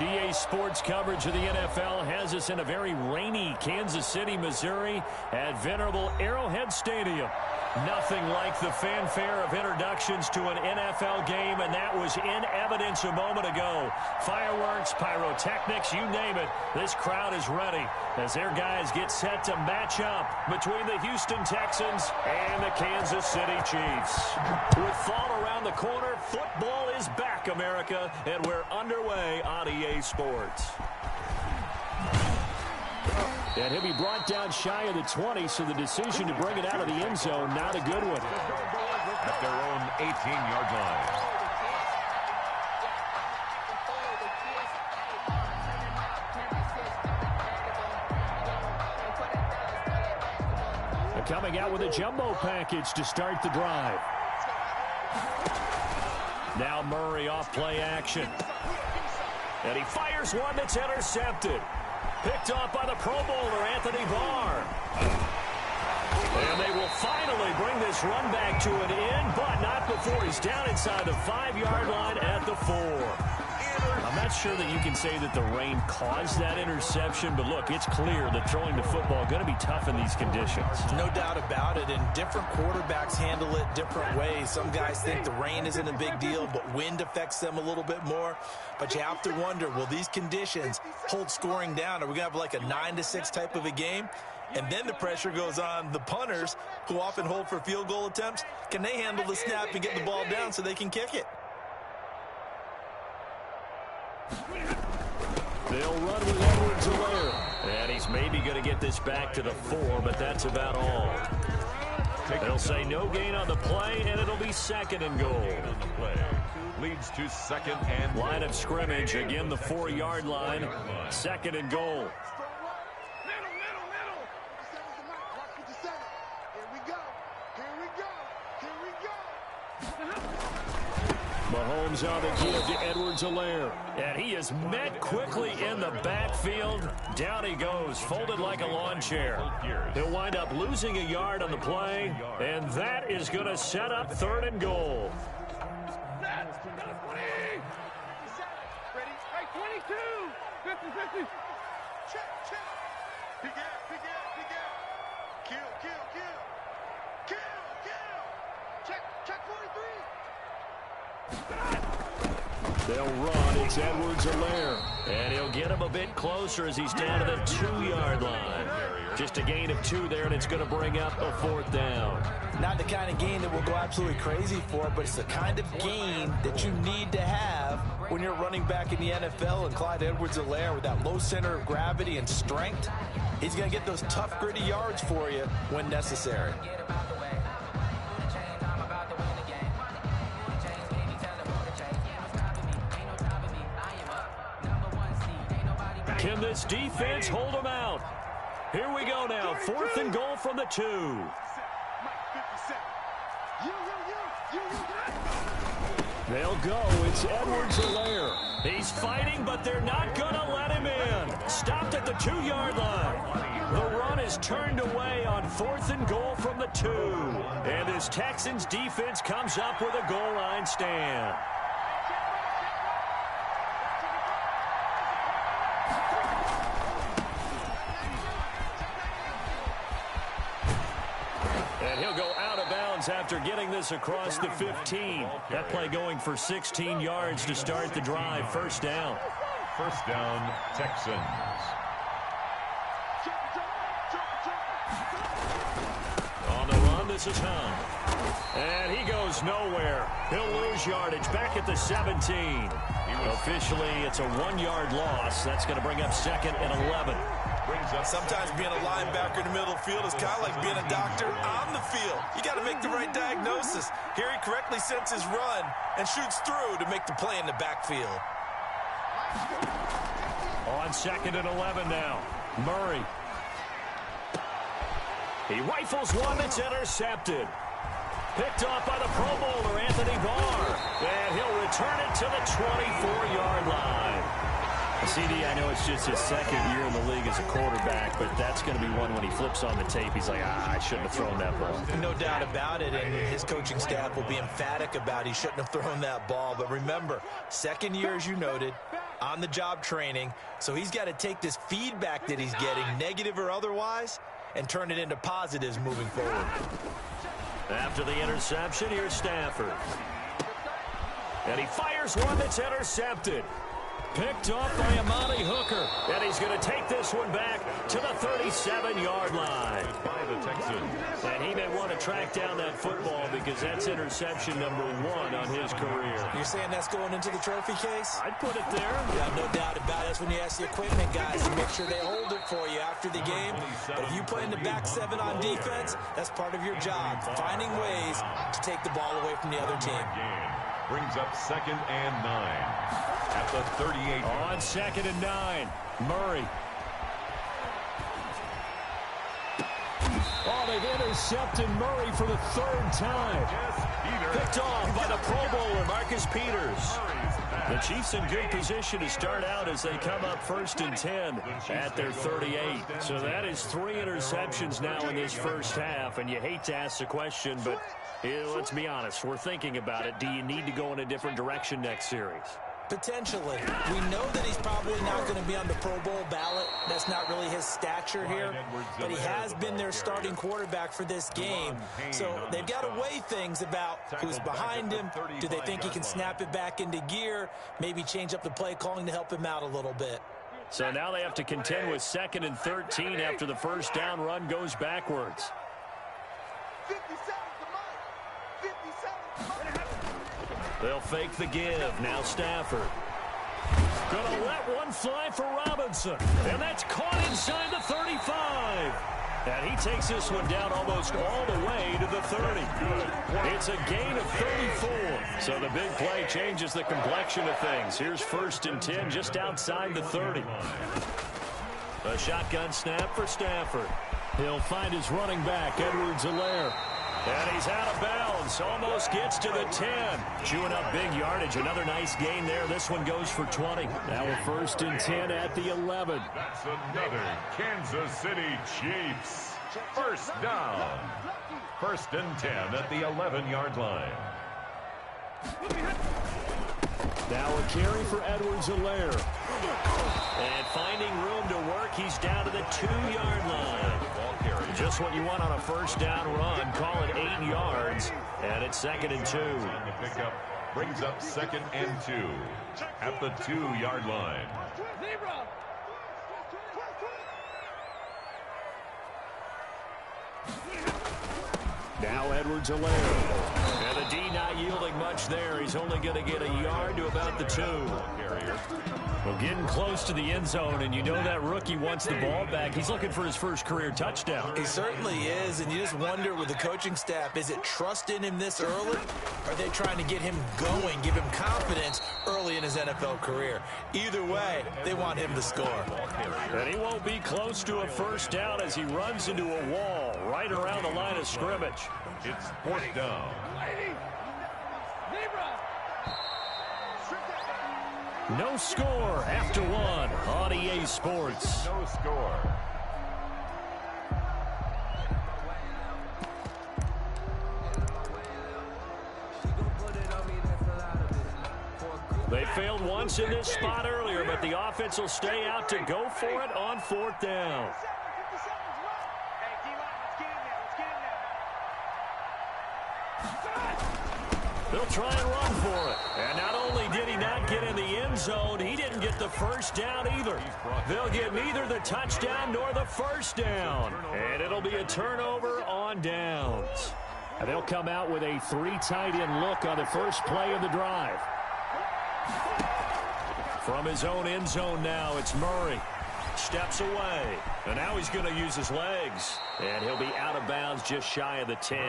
EA Sports coverage of the NFL has us in a very rainy Kansas City, Missouri at venerable Arrowhead Stadium. Nothing like the fanfare of introductions to an NFL game, and that was in evidence a moment ago. Fireworks, pyrotechnics, you name it. This crowd is ready as their guys get set to match up between the Houston Texans and the Kansas City Chiefs. With fall around the corner, football is back, America, and we're underway on EA Sports. And he'll be brought down shy of the 20, so the decision to bring it out of the end zone, not a good one. At their own 18-yard line. And coming out with a jumbo package to start the drive. Now Murray off play action. And he fires one that's intercepted. Picked off by the Pro Bowler, Anthony Barr. And they will finally bring this run back to an end, but not before he's down inside the 5-yard line at the 4. I'm not sure that you can say that the rain caused that interception, but look, it's clear that throwing the football is going to be tough in these conditions. No doubt about it, and different quarterbacks handle it different ways. Some guys think the rain isn't a big deal, but wind affects them a little bit more. But you have to wonder, will these conditions hold scoring down? Are we going to have like a 9-6 type of a game? And then the pressure goes on the punters, who often hold for field goal attempts. Can they handle the snap and get the ball down so they can kick it? They'll run with Edwards-Helaire. And he's maybe going to get this back to the 4, but that's about all. They'll say no gain on the play, and it'll be 2nd and goal. Leads to 2nd and goal. Line of scrimmage, again the 4-yard line. 2nd and goal. Mahomes on the give to Edwards-Helaire. And he is met quickly in the backfield. Down he goes, folded like a lawn chair. He'll wind up losing a yard on the play, and that is going to set up 3rd and goal. Ready? Right, 22! 50, 50. Check, check. Big out, big out, big out. Kill, kill, kill. Kill, kill. Check 43. They'll run. It's Edwards-Helaire. And he'll get him a bit closer as he's down to the 2-yard line. Just a gain of 2 there, and it's going to bring up a 4th down. Not the kind of gain that we'll go absolutely crazy for, but it's the kind of gain that you need to have when you're running back in the NFL. And Clyde Edwards-Helaire, with that low center of gravity and strength, he's going to get those tough, gritty yards for you when necessary. Can this defense hold him out? Here we go now. 4th and goal from the 2. They'll go. It's Edwards-Helaire. He's fighting, but they're not going to let him in. Stopped at the 2-yard line. The run is turned away on 4th and goal from the 2. And this Texans defense comes up with a goal line stand. And he'll go out of bounds after getting this across the 15. That play going for 16 yards to start the drive. 1st down. 1st down, Texans. On the run, this is Hunt. And he goes nowhere. He'll lose yardage back at the 17. Officially, it's a 1-yard loss. That's going to bring up 2nd and 11. Sometimes being a linebacker in the middle of the field is kind of like being a doctor on the field. You got to make the right diagnosis. Here he correctly sets his run and shoots through to make the play in the backfield. On 2nd and 11 now. Murray. He rifles one that's intercepted. Picked off by the Pro Bowler, Anthony Barr. And he'll return it to the 24-yard line. CD, I know it's just his 2nd year in the league as a quarterback, but that's going to be one when he flips on the tape, he's like, I shouldn't have thrown that ball. No doubt about it, and his coaching staff will be emphatic about he shouldn't have thrown that ball. But remember, 2nd year, as you noted, on-the-job training, so he's got to take this feedback that he's getting, negative or otherwise, and turn it into positives moving forward. After the interception, here's Stafford. And he fires one that's intercepted. Picked off by Amani Hooker. And he's going to take this one back to the 37-yard line. By the Texans. And he may want to track down that football because that's interception number 1 on his career. You're saying that's going into the trophy case? I'd put it there. Yeah, no doubt about it. That's when you ask the equipment guys to make sure they hold it for you after the game. But if you play in the back 7 on defense, that's part of your job, finding ways to take the ball away from the other team. Brings up 2nd and 9. At the 38. On 2nd and 9, Murray. Oh, they've intercepted Murray for the 3rd time. Picked off by the Pro Bowler, Marcus Peters. The Chiefs in good position to start out as they come up 1st and 10 at their 38. So that is 3 interceptions now in this first half, and you hate to ask the question, but let's be honest, we're thinking about it. Do you need to go in a different direction next series? Potentially. We know that he's probably not going to be on the Pro Bowl ballot. That's not really his stature here. But he has been their starting quarterback for this game. So they've got to weigh things about who's behind him. Do they think he can snap it back into gear? Maybe change up the play calling to help him out a little bit. So now they have to contend with 2nd and 13 after the first down run goes backwards. 57 to Mike. 57 to Mike. They'll fake the give. Now Stafford. Gonna let one fly for Robinson. And that's caught inside the 35. And he takes this one down almost all the way to the 30. It's a gain of 34. So the big play changes the complexion of things. Here's 1st and 10 just outside the 30. A shotgun snap for Stafford. He'll find his running back, Edwards-Helaire. And he's out of bounds. Almost gets to the 10. Chewing up big yardage. Another nice gain there. This one goes for 20. Now we're 1st and 10 at the 11. That's another Kansas City Chiefs. First down. 1st and 10 at the 11-yard line. Now a carry for Edwards-Helaire. And finding room to work, he's down to the 2-yard line. Just what you want on a first down run. Call it 8 yards. And it's 2nd and 2. The pickup brings up 2nd and 2 at the 2-yard line. Now Edwards-Helaire. And the D not yielding much there. He's only going to get a yard to about the 2. Well, getting close to the end zone, and you know that rookie wants the ball back. He's looking for his first career touchdown. He certainly is, and you just wonder with the coaching staff, is it trust in him this early? Or are they trying to get him going, give him confidence early in his NFL career? Either way, they want him to score. And he won't be close to a first down as he runs into a wall right around the line of scrimmage. It's 4th down. No score after 1 on EA Sports. No score. They failed once in this spot earlier, but the offense will stay out to go for it on 4th down. They'll try and run for it. And not only did he not get in the end zone, he didn't get the first down either. They'll get neither the touchdown nor the first down. And it'll be a turnover on downs. And they'll come out with a 3 tight end look on the first play of the drive. From his own end zone now, it's Murray. Steps away. And now he's going to use his legs. And he'll be out of bounds just shy of the 10.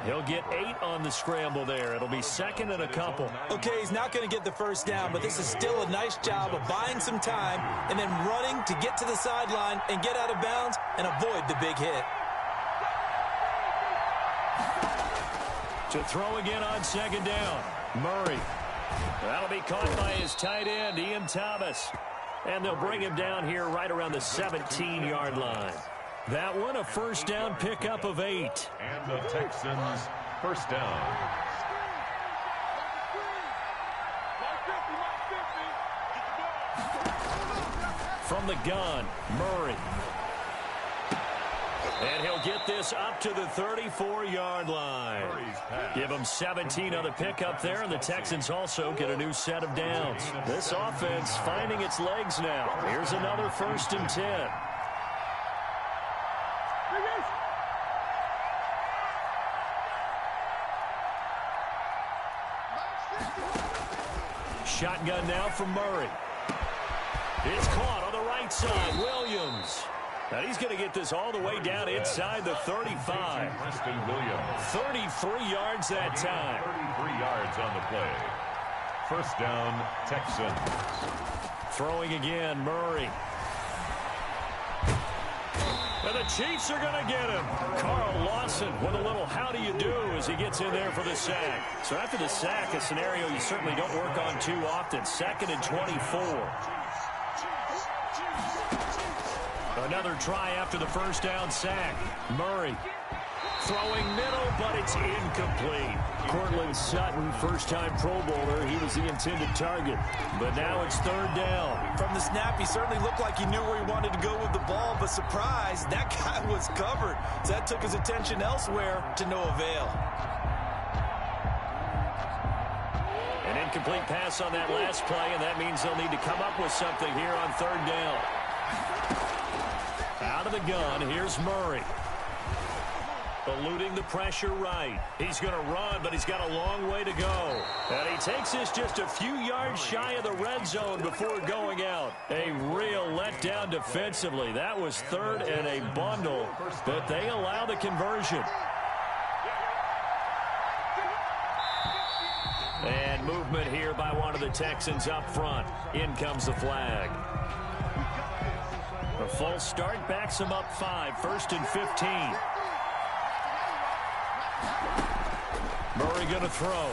He'll get 8 on the scramble there. It'll be 2nd and a couple. Okay, he's not going to get the first down, but this is still a nice job of buying some time and then running to get to the sideline and get out of bounds and avoid the big hit. To throw again on 2nd down. Murray. That'll be caught by his tight end, Ian Thomas. And they'll bring him down here right around the 17-yard line. That one, a first down pickup of 8. And the Texans, first down. From the gun, Murray. And he'll get this up to the 34-yard line. Give him 17 on the pickup there, and the Texans also get a new set of downs. This offense finding its legs now. Here's another 1st and 10. Shotgun now from Murray. It's caught on the right side. Williams. Now he's going to get this all the way down inside the 35. 33 yards that time. 33 yards on the play. 1st down, Texans. Throwing again, Murray. And the Chiefs are going to get him. Carl Lawson with a little how do you do as he gets in there for the sack. So after the sack, a scenario you certainly don't work on too often. 2nd and 24. Another try after the 1st down sack. Murray throwing middle, but it's incomplete. Cortland Sutton, first-time Pro Bowler. He was the intended target. But now it's 3rd down. From the snap, he certainly looked like he knew where he wanted to go with the ball, but surprise, that guy was covered. So that took his attention elsewhere to no avail. An incomplete pass on that last play, and that means they'll need to come up with something here on 3rd down. Out of the gun, here's Murray. Eluding the pressure right. He's going to run, but he's got a long way to go. And he takes this just a few yards shy of the red zone before going out. A real letdown defensively. That was 3rd and a bundle, but they allow the conversion. And movement here by one of the Texans up front. In comes the flag. A false start backs him up 5. 1st and 15. Murray going to throw.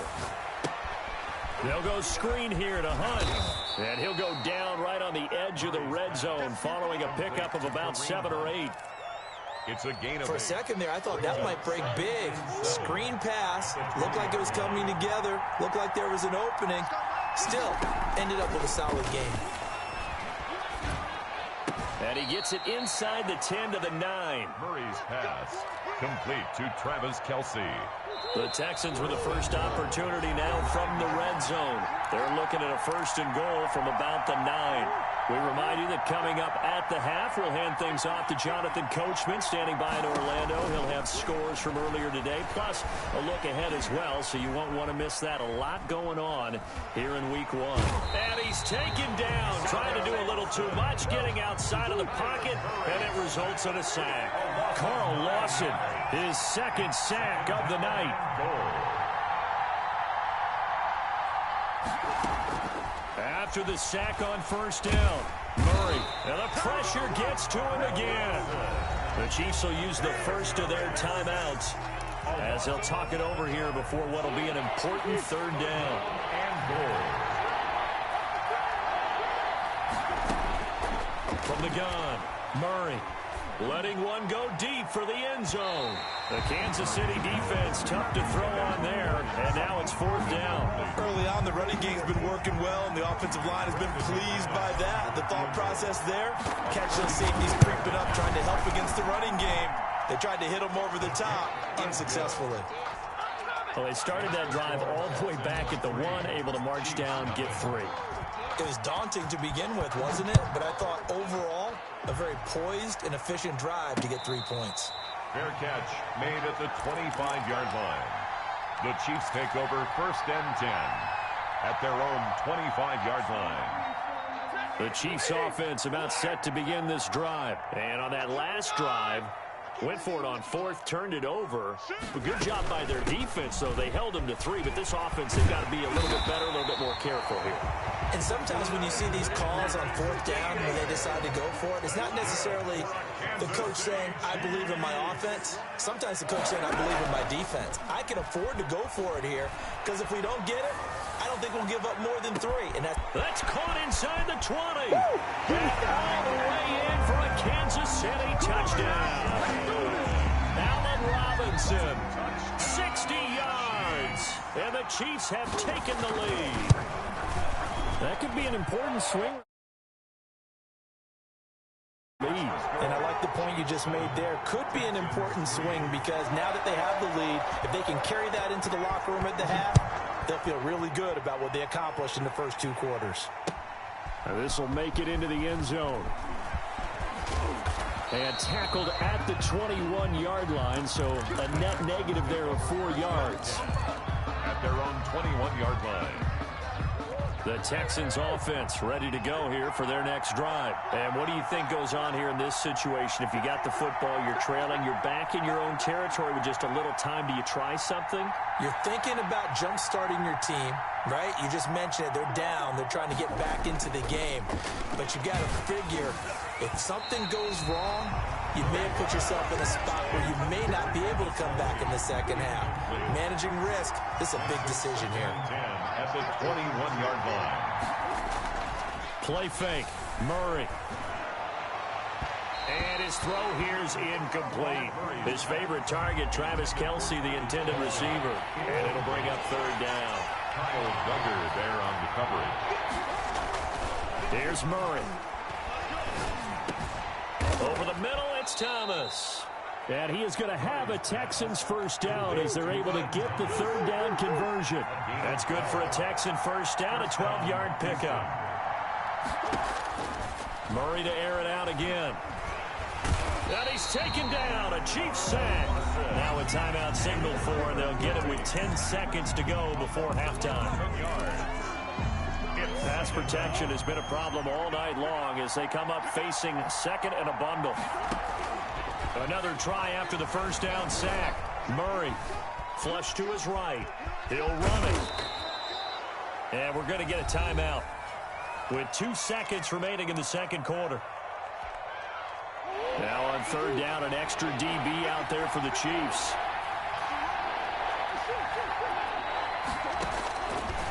They'll go screen here to Hunt. And he'll go down right on the edge of the red zone following a pickup of about 7 or 8. It's a gain of 8. For a second there, I thought that might break big. Screen pass. Looked like it was coming together. Looked like there was an opening. Still ended up with a solid game. And he gets it inside the 10 to the 9. Murray's pass complete to Travis Kelce. The Texans with the first opportunity now from the red zone. They're looking at a 1st and goal from about the 9. We remind you that coming up at the half, we'll hand things off to Jonathan Coachman standing by in Orlando. He'll have scores from earlier today, plus a look ahead as well, so you won't want to miss that. A lot going on here in week 1. And he's taken down, trying to do a little too much, getting outside of the pocket, and it results in a sack. Carl Lawson, his 2nd sack of the night. After the sack on 1st down, Murray, and the pressure gets to him again. The Chiefs will use the first of their timeouts as they'll talk it over here before what will be an important 3rd down. From the gun, Murray. Letting one go deep for the end zone. The Kansas City defense tough to throw on there, and now it's 4th down. Early on, the running game's been working well, and the offensive line has been pleased by that. The thought process there, catch those safeties creeping up, trying to help against the running game. They tried to hit them over the top, unsuccessfully. Well, they started that drive all the way back at the 1, able to march down, get 3. It was daunting to begin with, wasn't it? But I thought overall, a very poised and efficient drive to get 3 points. Fair catch made at the 25-yard line. The Chiefs take over 1st and 10 at their own 25-yard line. The Chiefs offense about set to begin this drive. And on that last drive, went for it on 4th, turned it over. A good job by their defense, though. They held them to 3, but this offense, they've got to be a little bit better, a little bit more careful here. And sometimes when you see these calls on 4th down, when they decide to go for it, it's not necessarily the coach saying, I believe in my offense. Sometimes the coach saying, I believe in my defense. I can afford to go for it here, because if we don't get it, I don't think we'll give up more than 3. And that's caught inside the 20. And all the way in for a Kansas City touchdown. Allen Robinson, 60 yards. And the Chiefs have taken the lead. That could be an important swing. lead. And I like the point you just made there. Could be an important swing because now that they have the lead, if they can carry that into the locker room at the half, they'll feel really good about what they accomplished in the first 2 quarters. This will make it into the end zone. And tackled at the 21-yard line, so a net negative there of 4 yards. At their own 21-yard line. The Texans offense ready to go here for their next drive. And what do you think goes on here in this situation? If you got the football, you're trailing, you're back in your own territory with just a little time. Do you try something? You're thinking about jump-starting your team, right? You just mentioned it. They're down. They're trying to get back into the game. But you got to figure if something goes wrong, you may have put yourself in a spot where you may not be able to come back in the second half. Managing risk, this is a big decision here. 10 at the 21-yard line. Play fake. Murray. And his throw here's incomplete. His favorite target, Travis Kelce, the intended receiver. And it'll bring up 3rd down. Kyle Duggar there on the coverage. Here's Murray. Over the middle, it's Thomas. And he is going to have a Texans first down as they're able to get the 3rd down conversion. That's good for a Texan first down, a 12-yard pickup. Murray to air it out again. And he's taken down, a Chiefs sack. Now a timeout signal for, and they'll get it with 10 seconds to go before halftime. Pass protection has been a problem all night long as they come up facing 2nd and a bundle. Another try after the first down sack. Murray, flush to his right. He'll run it. And we're going to get a timeout with 2 seconds remaining in the second quarter. Now on 3rd down, an extra DB out there for the Chiefs.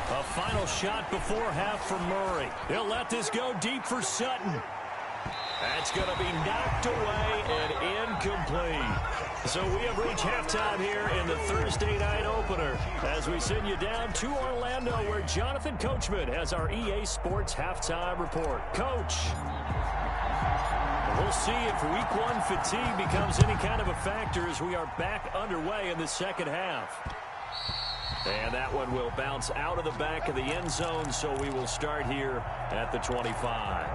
A final shot before half for Murray. He'll let this go deep for Sutton. That's going to be knocked away and incomplete. So we have reached halftime here in the Thursday night opener as we send you down to Orlando where Jonathan Coachman has our EA Sports halftime report. Coach, we'll see if week 1 fatigue becomes any kind of a factor as we are back underway in the second half. And that one will bounce out of the back of the end zone, so we will start here at the 25.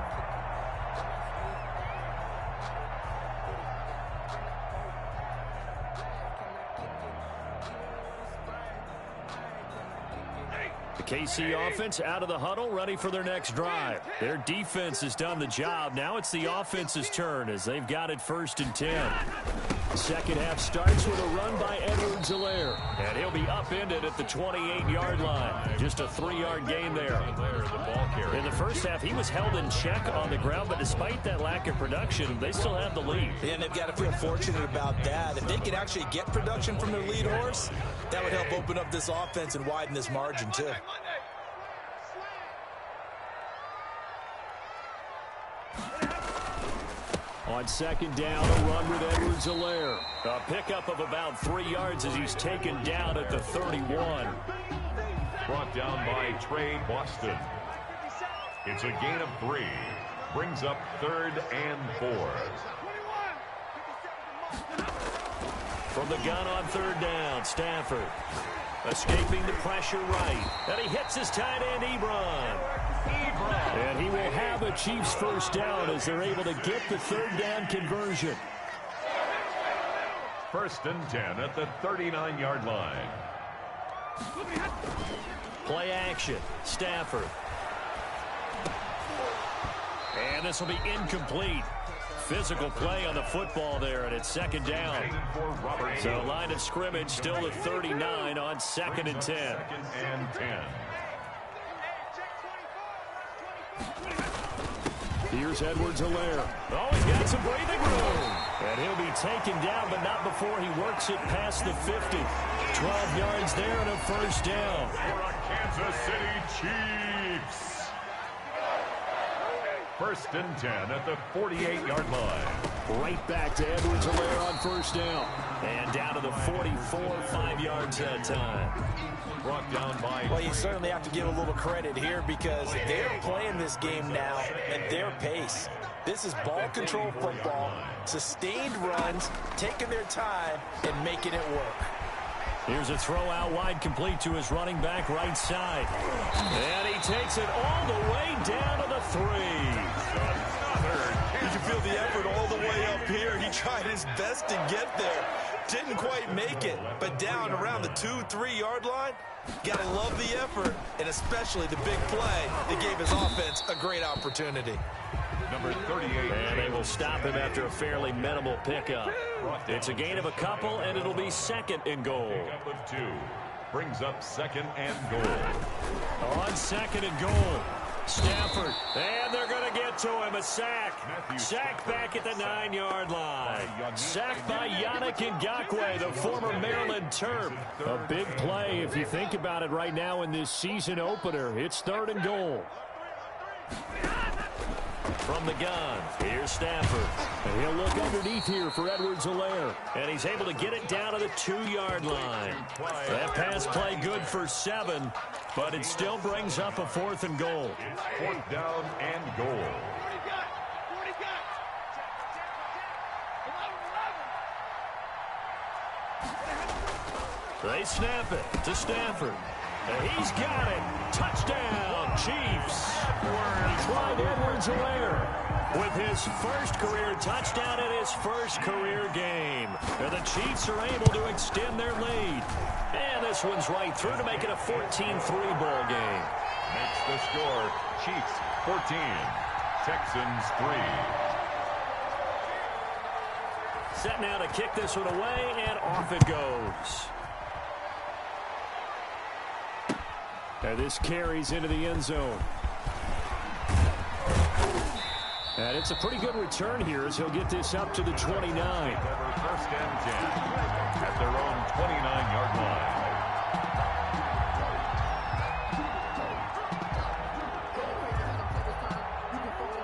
The KC offense out of the huddle, ready for their next drive. Their defense has done the job. Now it's the offense's turn as they've got it 1st and 10. Second half starts with a run by Edwards-Helaire. And he'll be upended at the 28-yard line. Just a 3-yard gain there. In the first half, he was held in check on the ground, but despite that lack of production, they still have the lead. Yeah, and they've got to feel fortunate about that. If they could actually get production from their lead horse, that would help open up this offense and widen this margin, too. On 2nd down, a run with Edwards-Helaire. A pickup of about 3 yards as he's taken down at the 31. Brought down by Trey Boston. It's a gain of 3. Brings up 3rd and 4. From the gun on 3rd down, Stafford. Escaping the pressure right. And he hits his tight end, Ebron. And he will have a Chiefs first down as they're able to get the 3rd down conversion. 1st and 10 at the 39-yard line. Play action. Stafford. And this will be incomplete. Physical play on the football there, and it's 2nd down. So line of scrimmage still at 39 on 2nd and 10. 2nd and 10. Here's Edwards-Helaire. Oh, he's got some breathing room. And he'll be taken down, but not before he works it past the 50. 12 yards there and a first down. For a Kansas City Chiefs. First and 10 at the 48-yard line. Right back to Edwards-Helaire on first down. And down to the 44, 5 yards that time. Brought down by... Well, you certainly have to give a little credit here because they're playing this game now at their pace. This is ball control football, sustained runs, taking their time, and making it work. Here's a throw out wide, complete to his running back right side. And he takes it all the way down to the 3. You can feel the effort all the way up here. He tried his best to get there. Didn't quite make it, but down around the 2-3 yard line, gotta love the effort, and especially the big play that gave his offense a great opportunity. Number 38. And they will stop him after a fairly minimal pickup. It's a gain of a couple, and it'll be second and goal. Pickup of 2. Brings up second and goal. On second and goal, Stafford. And they're going to get to him. A sack. Sack back at the 9-yard line. Sacked by Yannick Ngakoue, the former Maryland Terp. A big play if you think about it right now in this season opener. It's third and goal. From the gun, here's Stafford. And he'll look underneath here for Edwards-Helaire. And he's able to get it down to the 2-yard line. That pass play good for 7, but it still brings up a fourth and goal. Fourth down and goal. They snap it to Stafford. And he's got it. Touchdown, Chiefs. Clyde Edwards-Helaire with his first career touchdown in his first career game. And the Chiefs are able to extend their lead. And this one's right through to make it a 14-3 ball game. Makes the score. Chiefs 14, Texans 3. Set now to kick this one away, and off it goes. And this carries into the end zone. And it's a pretty good return here as he'll get this up to the 29. First and 10 at their own 29-yard line.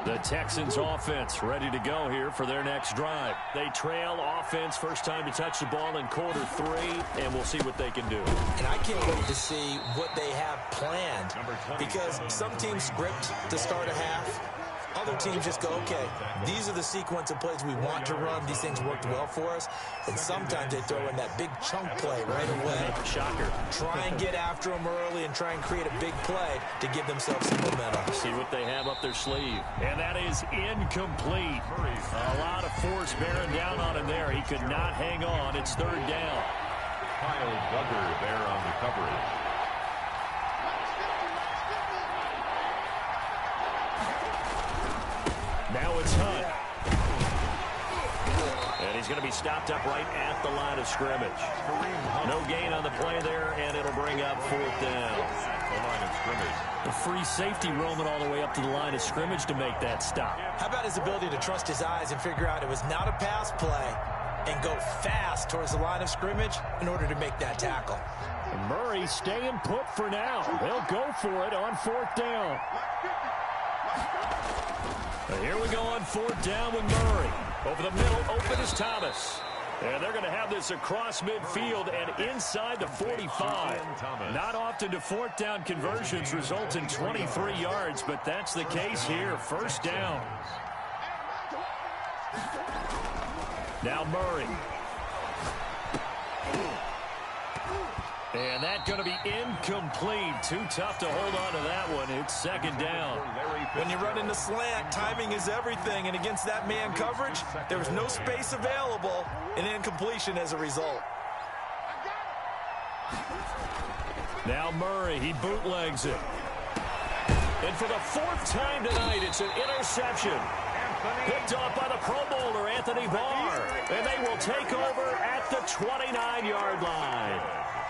The Texans offense ready to go here for their next drive. They trail offense, first time to touch the ball in quarter 3, and we'll see what they can do. And I can't wait to see what they have planned because some teams script to start a half. Other teams just go, okay, these are the sequence of plays we want to run. These things worked well for us. And sometimes they throw in that big chunk play right away. Shocker. Try and get after them early and try and create a big play to give themselves some momentum. See what they have up their sleeve. And that is incomplete. A lot of force bearing down on him there. He could not hang on. It's third down. Kyle Duggar there on the coverage. Now it's Hunt. And he's going to be stopped up right at the line of scrimmage. No gain on the play there, and it'll bring up fourth down. The line of scrimmage. The free safety roaming all the way up to the line of scrimmage to make that stop. How about his ability to trust his eyes and figure out it was not a pass play and go fast towards the line of scrimmage in order to make that tackle. And Murray staying put for now. They'll go for it on fourth down. And here we go on fourth down with Murray. Over the middle, open is Thomas. And they're going to have this across midfield and inside the 45. Not often do fourth down conversions result in 23 yards, but that's the case here. First down. Now Murray. And that's going to be incomplete. Too tough to hold on to that one. It's second down. When you run into slant, timing is everything. And against that man coverage, there was no space available, and incompletion as a result. Now Murray, he bootlegs it. And for the fourth time tonight, it's an interception. Picked off by the Pro Bowler, Anthony Barr. And they will take over at the 29-yard line.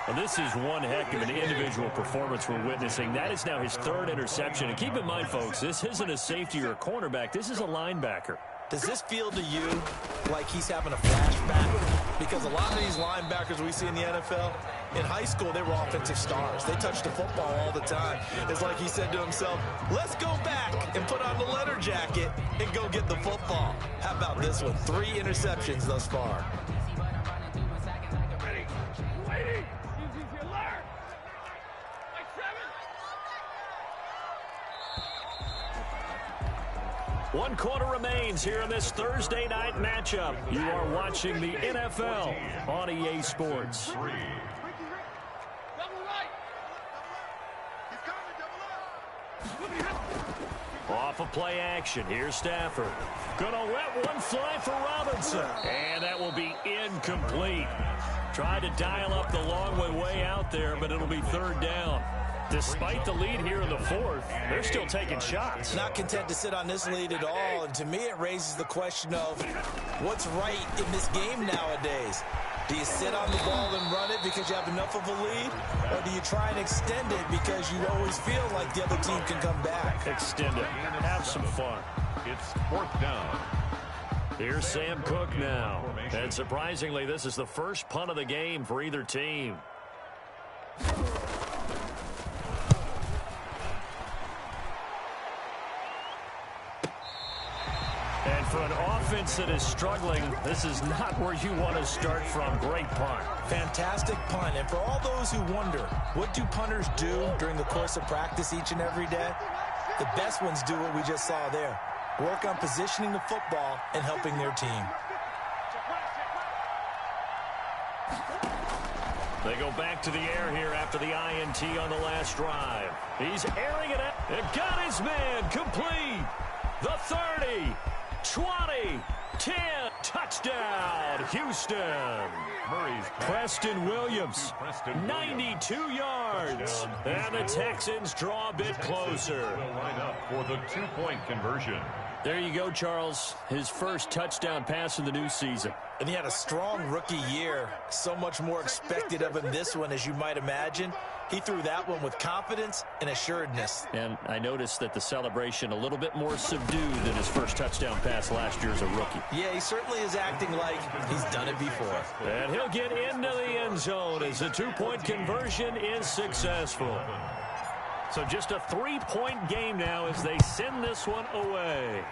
Well, this is one heck of an individual performance we're witnessing. That is now his third interception. And keep in mind, folks, this isn't a safety or a cornerback. This is a linebacker. Does this feel to you like he's having a flashback? Because a lot of these linebackers we see in the NFL, in high school, they were offensive stars. They touched the football all the time. It's like he said to himself, let's go back and put on the leather jacket and go get the football. How about this one? 3 interceptions thus far. One quarter remains here in this Thursday night matchup. You are watching the NFL on EA Sports. Off of play action. Here's Stafford. Gonna let one fly for Robinson. And that will be incomplete. Tried to dial up the long way out there, but it'll be 3rd down. Despite the lead here in the 4th, they're still taking shots. Not content to sit on this lead at all, and to me it raises the question of what's right in this game nowadays. Do you sit on the ball and run it because you have enough of a lead, or do you try and extend it because you always feel like the other team can come back? Extend it. Have some fun. It's 4th down. Here's Sam Cook now. And surprisingly, this is the first punt of the game for either team. And for an offense that is struggling, this is not where you want to start from. Great punt. Fantastic punt. And for all those who wonder, what do punters do during the course of practice each and every day? The best ones do what we just saw there. Work on positioning the football and helping their team. They go back to the air here after the INT on the last drive. He's airing it out. And got his man complete. The 30. 20, 10, touchdown, Houston. Preston Williams, 92 yards. And the Texans draw a bit closer. Will line up for the 2-point conversion. There you go, Charles. His first touchdown pass in the new season. And he had a strong rookie year. So much more expected of him this one, as you might imagine. He threw that one with confidence and assuredness. And I noticed that the celebration a little bit more subdued than his first touchdown pass last year as a rookie. Yeah, he certainly is acting like he's done it before. And he'll get into the end zone as the 2-point conversion is successful. So just a 3-point game now as they send this one away.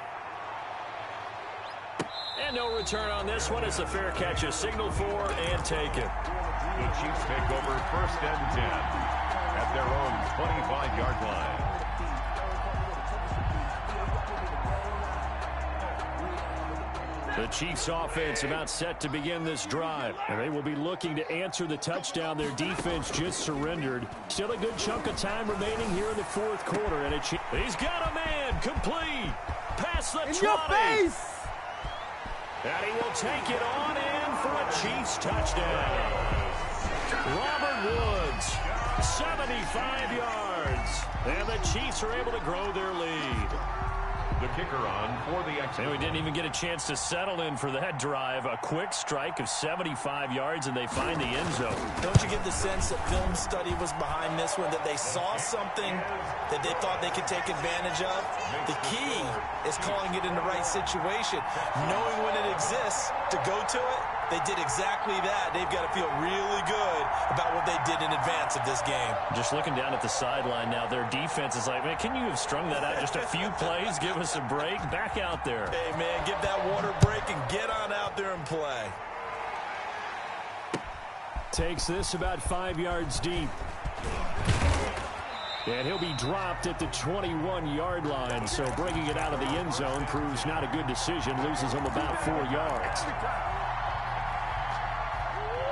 And no return on this one as the fair catch is signaled for and taken. The Chiefs take over 1st and 10 at their own 25-yard line. The Chiefs offense about set to begin this drive. And they will be looking to answer the touchdown their defense just surrendered. Still a good chunk of time remaining here in the 4th quarter. And he's got a man complete. Past the 20. Your face! And he will take it on in for a Chiefs touchdown. Robert Woods, 75 yards. And the Chiefs are able to grow their lead. The kicker on for the Texans. And we didn't even get a chance to settle in for that drive. A quick strike of 75 yards, and they find the end zone. Don't you get the sense that film study was behind this one, that they saw something that they thought they could take advantage of? The key is calling it in the right situation. Knowing when it exists to go to it, they did exactly that. They've got to feel really good about what they did in advance of this game. Just looking down at the sideline now, their defense is like, man, can you have strung that out just a few plays? Give us a break. Back out there. Hey, man, give that water break and get on out there and play. Takes this about 5 yards deep. And he'll be dropped at the 21-yard line. So bringing it out of the end zone proves not a good decision. Loses him about 4 yards.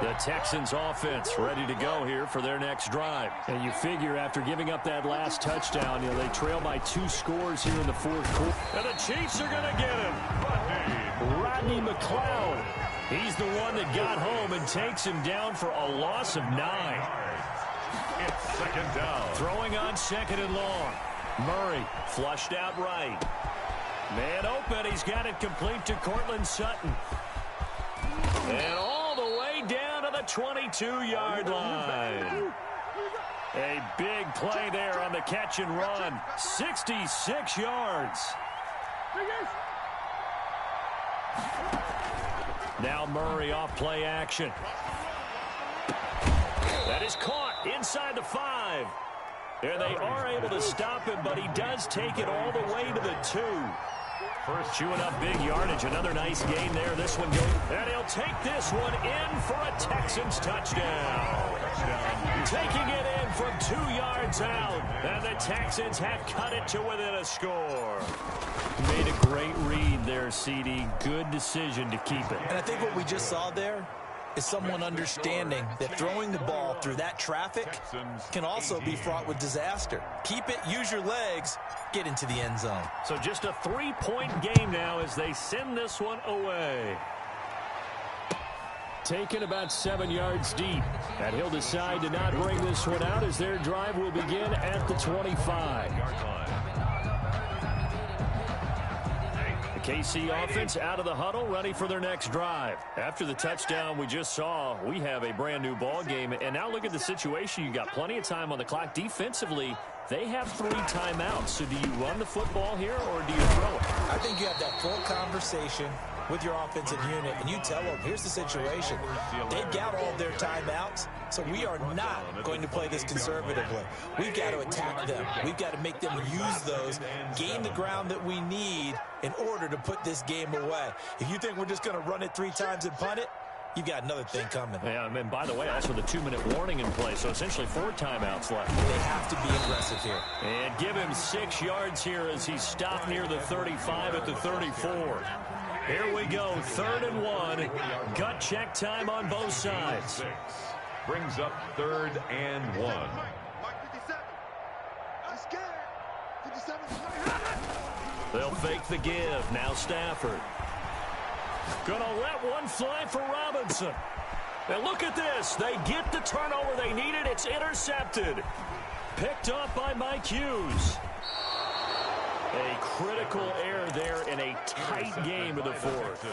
The Texans offense ready to go here for their next drive. And you figure after giving up that last touchdown, they trail by 2 scores here in the 4th quarter. And the Chiefs are going to get him. Rodney McLeod. He's the one that got home and takes him down for a loss of 9. It's 2nd down. Throwing on 2nd and long. Murray flushed out right. Man open. He's got it complete to Cortland Sutton. And all the way down to the 22-yard line. A big play there on the catch and run. 66 yards. Now Murray off play action. That is caught inside the 5. And they are able to stop him, but he does take it all the way to the 2. First chewing up big yardage. Another nice gain there. This one goes. And he'll take this one in for a Texans touchdown. Taking it in from 2 yards out. And the Texans have cut it to within a score. Made a great read there, CD. Good decision to keep it. And I think what we just saw there is someone understanding that throwing the ball through that traffic can also be fraught with disaster. Keep it, use your legs, get into the end zone. So just a 3-point game now as they send this one away. Taken about 7 yards deep. And he'll decide to not bring this one out as their drive will begin at the 25. KC offense out of the huddle, ready for their next drive. After the touchdown we just saw, we have a brand new ball game. And now look at the situation. You got plenty of time on the clock. Defensively, they have 3 timeouts. So do you run the football here or do you throw it? I think you have that full conversation with your offensive unit, and you tell them, here's the situation. They've got all their timeouts, so we are not going to play this conservatively. We've got to attack them. We've got to make them use those, gain the ground that we need in order to put this game away. If you think we're just going to run it 3 times and punt it, you've got another thing coming. Yeah, and by the way, also the 2-minute warning in play, so essentially 4 timeouts left. They have to be aggressive here. And give him 6 yards here as he stopped near the 35 at the 34. Here we go, 3rd and 1. Gut check time on both sides. Brings up 3rd and 1. Mike 57. I'm scared. 57. They'll fake the give. Now Stafford. Gonna let one fly for Robinson. And look at this. They get the turnover they needed. It's intercepted. Picked up by Mike Hughes. A critical error there in a tight game of the 4th.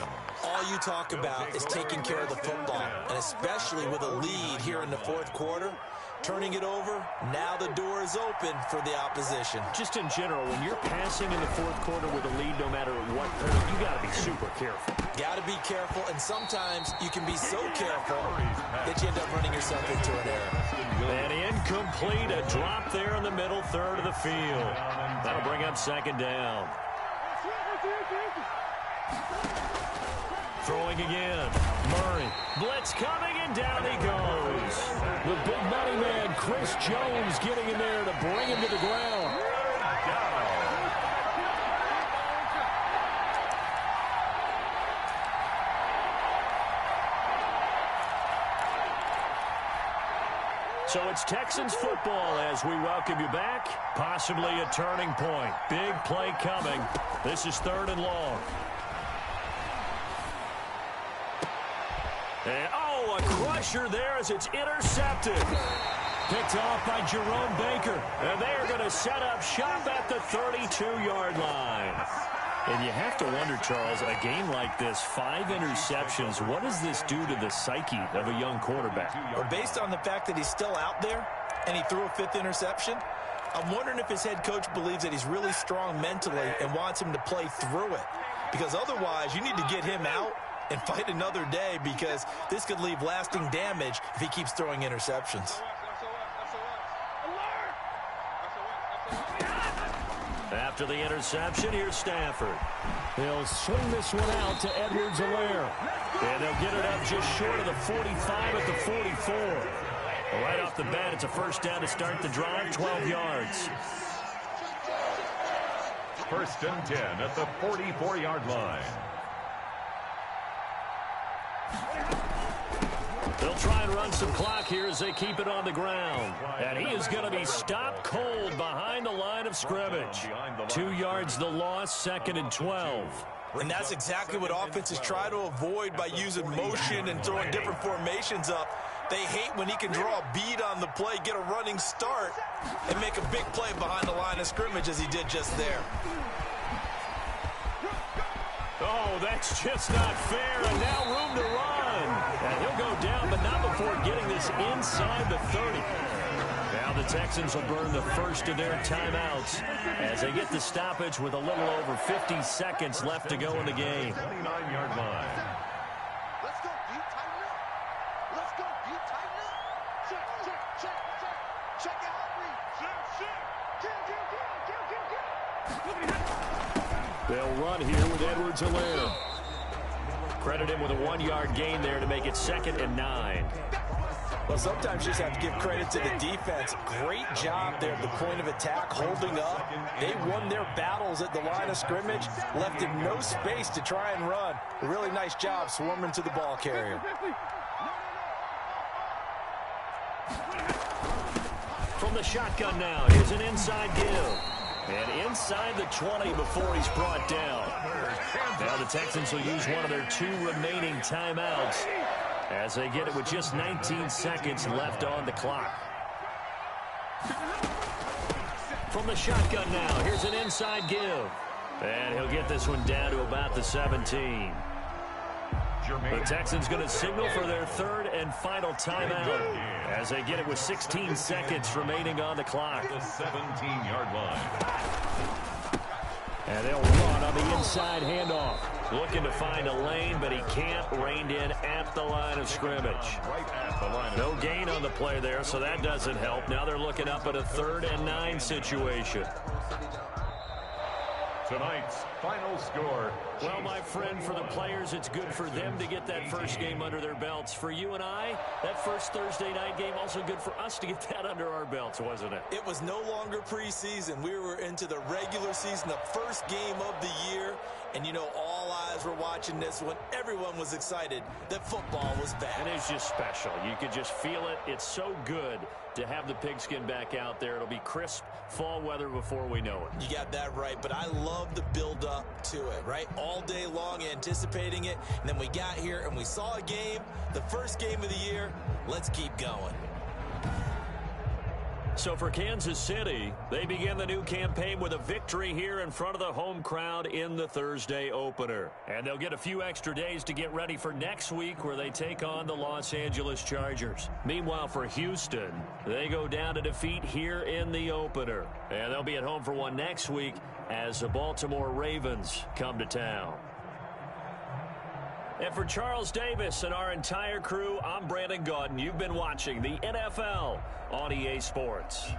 All you talk about is taking care of the football, and especially with a lead here in the 4th quarter. Turning it over, now the door is open for the opposition. Just in general, when you're passing in the 4th quarter with a lead, no matter what, you got to be super careful. Got to be careful, and sometimes you can be so careful that you end up running yourself into an error. And incomplete, a drop there in the middle 3rd of the field. That'll bring up 2nd down. Throwing again. Murray. Blitz coming, and down he goes. The big money man, Chris Jones, getting in there to bring him to the ground. So it's Texans football as we welcome you back. Possibly a turning point. Big play coming. This is 3rd and long. And, oh, a crusher there as it's intercepted. Picked off by Jerome Baker. And they're going to set up shop at the 32-yard line. And you have to wonder, Charles, a game like this, 5 interceptions, what does this do to the psyche of a young quarterback? Well, based on the fact that he's still out there and he threw a 5th interception, I'm wondering if his head coach believes that he's really strong mentally and wants him to play through it. Because otherwise, you need to get him out and fight another day, because this could leave lasting damage if he keeps throwing interceptions. After the interception, here's Stafford. He'll swing this one out to Edwards-Helaire. And they'll get it up just short of the 45 at the 44. Right off the bat, it's a 1st down to start the drive, 12 yards. 1st and 10 at the 44-yard line. They'll try and run some clock here as they keep it on the ground. And he is going to be stopped cold behind the line of scrimmage. 2 yards the loss, 2nd and 12. And that's exactly what offenses try to avoid by using motion and throwing different formations up. They hate when he can draw a bead on the play, get a running start, and make a big play behind the line of scrimmage as he did just there. Oh, that's just not fair, and now room to run. And he'll go down, but not before getting this inside the 30. Now the Texans will burn the first of their timeouts as they get the stoppage with a little over 50 seconds left to go in the game. 79-yard line. Let's go deep, tighten up. Let's go deep, tighten up. Check, check, check, check. Check it out, read. Check, check. Kill. They'll run here with Edwards-Helaire. Credit him with a 1-yard gain there to make it 2nd and 9. Well, sometimes you just have to give credit to the defense. Great job there at the point of attack, holding up. They won their battles at the line of scrimmage, left him no space to try and run. A really nice job swarming to the ball carrier. From the shotgun now, here's an inside give. And inside the 20 before he's brought down. Now the Texans will use one of their 2 remaining timeouts as they get it with just 19 seconds left on the clock. From the shotgun now, here's an inside give. And he'll get this one down to about the 17. The Texans going to signal for their 3rd and final timeout as they get it with 16 seconds remaining on the clock. The 17-yard line. And they'll run on the inside handoff. Looking to find a lane, but he can't. Reined in at the line of scrimmage. Right at the line. No gain on the play there, so that doesn't help. Now they're looking up at a 3rd and 9 situation. Tonight's final score. Well, my friend, for the players, it's good for them to get that first game under their belts. For you and I, that first Thursday night game, also good for us to get that under our belts, wasn't it? It was no longer preseason. We were into the regular season, the first game of the year. And, you know, all eyes were watching this one. Everyone was excited that football was back. And it's just special. You could just feel it. It's so good to have the pigskin back out there. It'll be crisp fall weather before we know it. You got that right, but I love the build-up to it, right? All day long anticipating it, and then we got here and we saw a game, the first game of the year. Let's keep going. So for Kansas City, they begin the new campaign with a victory here in front of the home crowd in the Thursday opener. And they'll get a few extra days to get ready for next week where they take on the Los Angeles Chargers. Meanwhile, for Houston, they go down to defeat here in the opener. And they'll be at home for one next week as the Baltimore Ravens come to town. And for Charles Davis and our entire crew, I'm Brandon Gaudin. You've been watching the NFL on EA Sports.